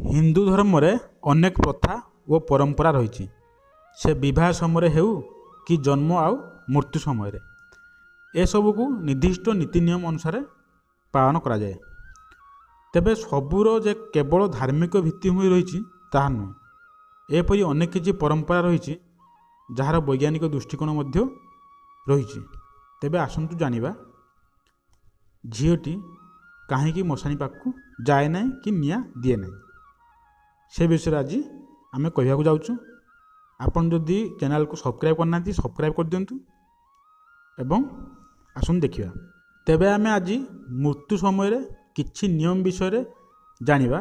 हिंदू धर्म रे अनेक प्रथा और परंपरा रही से विवाह समय हेउ कि जन्म आउ मृत्यु समय ए सब को निर्दिष्ट नीति नियम अनुसार पालन करा जाए। तेबे सबूर जे केवल धार्मिक भित्तिभूमि रही ताहा नुहे, एपरी अनेक किछि परंपरा रही जार वैज्ञानिक दृष्टिकोण मध्य रही। तेबे आसंतु जानिबा झीटी कहीं मशाणी पाखु जाए ना कि निया दिए ना से विषय आज आम कहवाक जाऊँ। आपन जदि चैनल को सब्सक्राइब करना सब्सक्राइब कर दिंतु एवं आसन देखिए। तेबे आम आज मृत्यु समय किछि नियम विषय जानिबा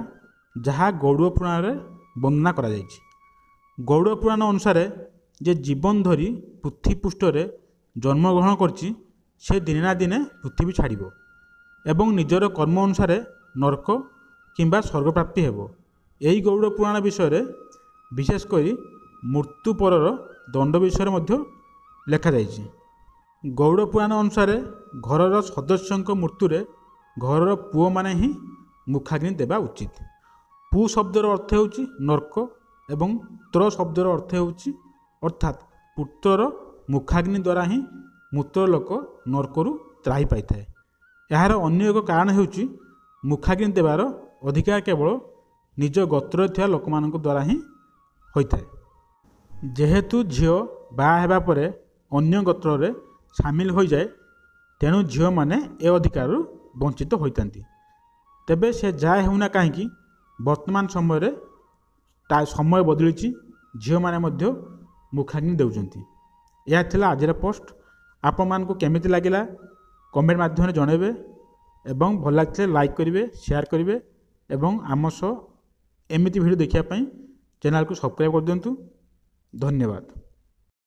जहाँ गौड़ पुराण रे वर्णना करा जायछि। गौड़ पुराण अनुसार जे जीवन धरी पृथ्वी पृष्ठ रे जन्म ग्रहण करछि से दिने ना दिने पृथ्वी छाड़िबो एवं निजर कर्म अनुसार नरक किंबा स्वर्ग प्राप्ति हेबो। यही गौड़ पुराण विषय रे विशेषकर मृत्यु परर दंड विषय मध्य लेखा जायछि। गौड़ पुराण अनुसार घरर सदस्यों मृत्यु रे घरर पुओ माने ही मुखाग्नि देवा उचित। पु शब्दर अर्थ होउछि नरक एवं त्र शब्दर अर्थ होउछि अर्थात पुत्रर मुखाग्नि द्वारा ही मृत लोक नरकरू त्राही पाई थाए। यार अन्य एक कारण होउछि मुखाग्नि देवार अधिकार केवल निज गोत्र थिया लोकमानक द्वारा ही होइथाए। जेहेतु झियो बाहा हेबा परे अन्य गोत्र रे शामिल हो जाए तेणु झियो माने ए अधिकार वंचित होइतांती। तेबे से जाए हेउना कहीं वर्तमान समय रे समय बदलिछि, झियो माने मध्य मुखाग्नि देउछंती। यह थिला आजिर पोस्ट। आपण मानकु केमिति लागिला कमेंट माध्यम जनइबे एवं भल लगे लाइक करेंगे, शेयर करेंगे एवं आम सह एमती वीडियो देखा चैनल को सब्सक्राइब कर दिंतु। धन्यवाद।